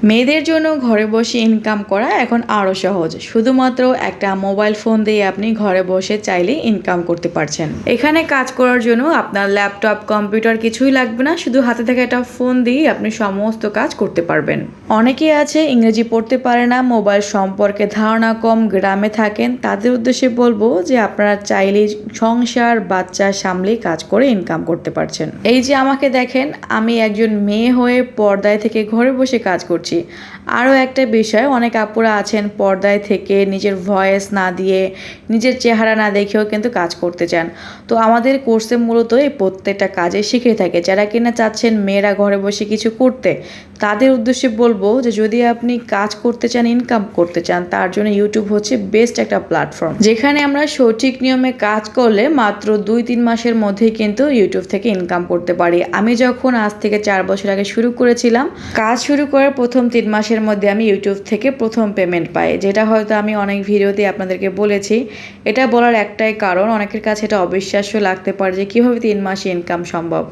মেয়েদের জন্য ঘরে বসে ইনকাম করা এখন আরও সহজ। শুধুমাত্র একটা মোবাইল ফোন দিয়ে আপনি ঘরে বসে চাইলেই ইনকাম করতে পারছেন। এখানে কাজ করার জন্য আপনার ল্যাপটপ কম্পিউটার কিছুই লাগবে না, শুধু হাতে থাকা একটা ফোন দিয়েই আপনি সমস্ত কাজ করতে পারবেন। অনেকেই আছে ইংরেজি পড়তে পারে না, মোবাইল সম্পর্কে ধারণা কম, গ্রামে থাকেন, তাদের উদ্দেশ্যে বলবো যে আপনারা চাইলেই সংসার বাচ্চা সামলেই কাজ করে ইনকাম করতে পারছেন। এই যে আমাকে দেখেন, আমি একজন মেয়ে হয়ে পর্দায় থেকে ঘরে বসে কাজ করছি। আরও একটা বিষয়, অনেক আপুরা আছেন পর্দায় থেকে নিজের ভয়েস না দিয়ে, নিজের চেহারা না দেখেও কিন্তু কাজ করতে চান। তো আমাদের কোর্সে মূলত এই প্রত্যেকটা কাজে শিখে থাকে। যারা কিনা চাচ্ছেন মেয়েরা ঘরে বসে কিছু করতে, তাদের উদ্দেশ্যে বলবো যে যদি আপনি কাজ করতে চান, ইনকাম করতে চান, তার জন্য ইউটিউব হচ্ছে বেস্ট একটা প্ল্যাটফর্ম, যেখানে আমরা সঠিক নিয়মে কাজ করলে মাত্র 2-3 মাসের মধ্যেই কিন্তু ইউটিউব থেকে ইনকাম করতে পারি। আমি যখন আজ থেকে 4 বছর আগে শুরু করেছিলাম, কাজ শুরু করার প্রথম 3 মাসের মধ্যে আমি ইউটিউব থেকে প্রথম পেমেন্ট পাই, যেটা হয়তো আমি অনেক ভিডিওতে আপনাদেরকে বলেছি। এটা বলার একটাই কারণ, অনেকের কাছে এটা অবিশ্বাস্য লাগতে পারে যে কীভাবে 3 মাসে ইনকাম সম্ভব।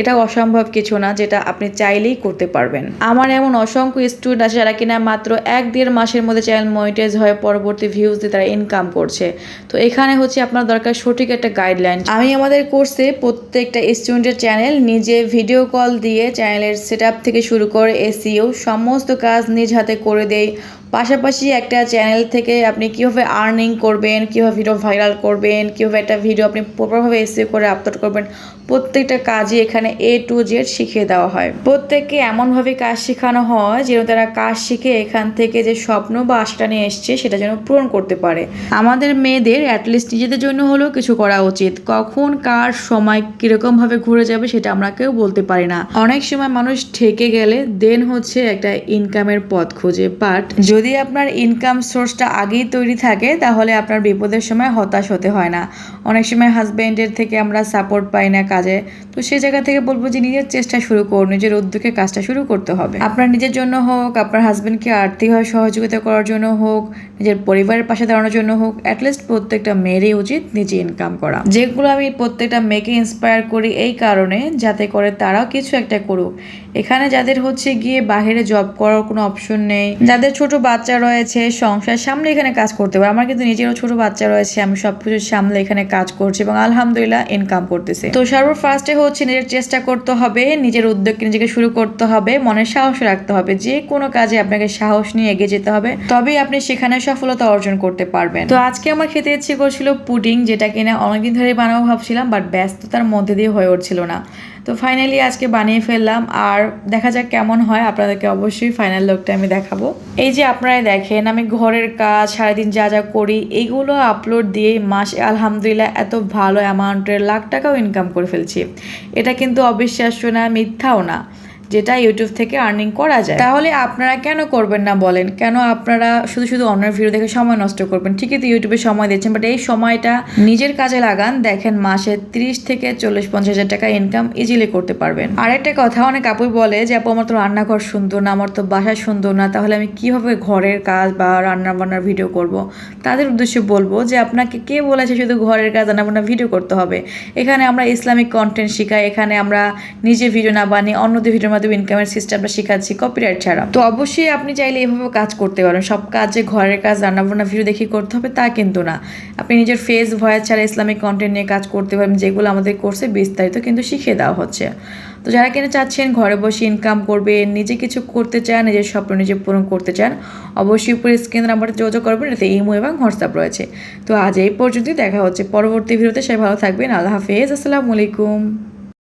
এটা অসম্ভব কিছু না, যেটা আপনি চাইলেই করতে পারবেন। আমার এমন অসংখ্য স্টুডেন্ট আছে যারা কিনা মাত্র 1-1.5 মাসের মধ্যে চ্যানেল মনিটাইজ হয়ে পরবর্তী ভিউজ দিয়ে তারা ইনকাম করছে। তো এখানে হচ্ছে আপনার দরকার সঠিক একটা গাইডলাইন। আমি আমাদের কোর্সে প্রত্যেকটা স্টুডেন্টের চ্যানেল নিজে ভিডিও কল দিয়ে চ্যানেলের সেটআপ থেকে শুরু করে এসইও সমস্ত কাজ নিজ হাতে করে দেই। পাশাপাশি একটা চ্যানেল থেকে আপনি কীভাবে আর্নিং করবেন, কীভাবে ভিডিও ভাইরাল করবেন, কীভাবে একটা ভিডিও আপনি প্রপারভাবে এসইও করে আপলোড করবেন, প্রত্যেকটা কাজই এখানে A to Z শিখিয়ে দেওয়া হয়। প্রত্যেককে এমনভাবে কাজ শেখানো হয় যেন তারা কাজ শিখে এখান থেকে যে স্বপ্ন বা আশাটা নিয়ে এসছে সেটা যেন পূরণ করতে পারে। আমাদের মেয়েদের অ্যাটলিস্ট নিজেদের জন্য হলেও কিছু করা উচিত। কখন কার সময় কীরকমভাবে ঘুরে যাবে সেটা আমরা কেউ বলতে পারি না। অনেক সময় মানুষ ঠেকে গেলে দেন হচ্ছে একটা ইনকামের পথ খোঁজে। বাট যদি আপনার ইনকাম সোর্সটা আগেই তৈরি থাকে তাহলে আপনার বিপদের সময় হতাশ হতে হয় না। অনেক সময় হাজব্যান্ডের থেকে আমরা সাপোর্ট পাই না কাজে, তো সেই জায়গা থেকে বলবো যে নিজের চেষ্টা শুরু করুন, নিজের উদ্যোগে কাজটা শুরু করতে হবে। আপনার নিজের জন্য হোক, আপনার হাজব্যান্ডকে আর্থিকভাবে সহযোগিতা করার জন্য হোক, নিজের পরিবারের পাশে দাঁড়ানোর জন্য হোক, অ্যাটলিস্ট প্রত্যেকটা মেয়েরই উচিত নিজে ইনকাম করা। যেগুলো আমি প্রত্যেকটা মেয়েকে ইন্সপায়ার করি এই কারণে, যাতে করে তারাও কিছু একটা করুক। এখানে যাদের হচ্ছে গিয়ে বাইরে জব করার কোনো অপশন নেই, যাদের ছোট বাচ্চা রয়েছে, সংসার সামলে এখানে কাজ করতে পারে। আমার কিন্তু নিজেরও ছোট বাচ্চা রয়েছে, আমি সবকিছু সামলে এখানে কাজ করছি এবং আলহামদুলিল্লাহ ইনকাম করতেছি। তো সর্বফার্স্টে হচ্ছে নিজের চেষ্টা করতে হবে, নিজের উদ্যোগকে নিজেকে শুরু করতে হবে, মনের সাহস রাখতে হবে। যে কোনো কাজে আপনাকে সাহস নিয়ে এগিয়ে যেতে হবে, তবেই আপনি সেখানে সফলতা অর্জন করতে পারবেন। তো আজকে আমার খেতে ইচ্ছে করছিল পুডিং, যেটা কিনা অনেকদিন ধরে বানাবো ভাবছিলাম, বাট ব্যস্ততার মধ্যে দিয়ে হয়ে উঠছিল না। তো ফাইনালি আজকে বানিয়ে ফেললাম, আর দেখা যাক কেমন হয়। আপনাদেরকে অবশ্যই ফাইনাল লুকটা আমি দেখাবো। এই যে আপনারাই দেখেন, আমি ঘরের কাজ সারাদিন যা যা করি এইগুলো আপলোড দিয়ে মাসে আলহামদুলিল্লাহ এত ভালো অ্যামাউন্টের লাখ টাকাও ইনকাম করে ফেলছি। এটা কিন্তু অবিশ্বাস্য না, মিথ্যাও না, যেটা ইউটিউব থেকে আর্নিং করা যায়। তাহলে আপনারা কেন করবেন না বলেন? কেন আপনারা শুধু শুধু অন্যের ভিডিও দেখে সময় নষ্ট করবেন? ঠিকই তো ইউটিউবে সময় দিচ্ছেন, বাট এই সময়টা নিজের কাজে লাগান, দেখেন মাসে 30 থেকে 40-50 হাজার টাকা ইনকাম ইজিলি করতে পারবেন। আর একটা কথা, অনেক আপুই বলে যে আপু আমার তো রান্নাঘর সুন্দর না, আমার তো বাসা সুন্দর না, তাহলে আমি কিভাবে ঘরের কাজ বা রান্না বান্নার ভিডিও করব? তাদের উদ্দেশ্যে বলবো যে আপনাকে কে বলেছে শুধু ঘরের কাজ রান্না বান্নার ভিডিও করতে হবে? এখানে আমরা ইসলামিক কন্টেন্ট শেখাই, এখানে আমরা নিজে ভিডিও না বানিয়ে অন্যদের ভিডিও ইনকামের সিস্টেমটা শিখাচ্ছি কপিরাইট ছাড়া। তো অবশ্যই আপনি চাইলে এভাবে কাজ করতে পারেন। সব কাজে ঘরের কাজ রান্নাবান্না ভিডিও দেখে করতে হবে তা কিন্তু না। আপনি নিজের ফেস ভয়েস ছাড়া ইসলামিক কন্টেন্ট নিয়ে কাজ করতে পারেন, যেগুলো আমাদের কোর্সে বিস্তারিত কিন্তু শিখিয়ে দেওয়া হচ্ছে। তো যারা কিনা চাচ্ছেন ঘরে বসে ইনকাম করবেন, নিজে কিছু করতে চান, নিজের স্বপ্ন নিজে পূরণ করতে চান, অবশ্যই উপরে স্ক্রিন নাম্বারে যোগাযোগ করবেন, এতে ইমো এবং হোয়াটসঅ্যাপ রয়েছে। তো আজ এই পর্যন্তই, দেখা হচ্ছে পরবর্তী ভিডিওতে। সবাই ভালো থাকবেন, আল্লাহ হাফেজ, আসসালামু আলাইকুম।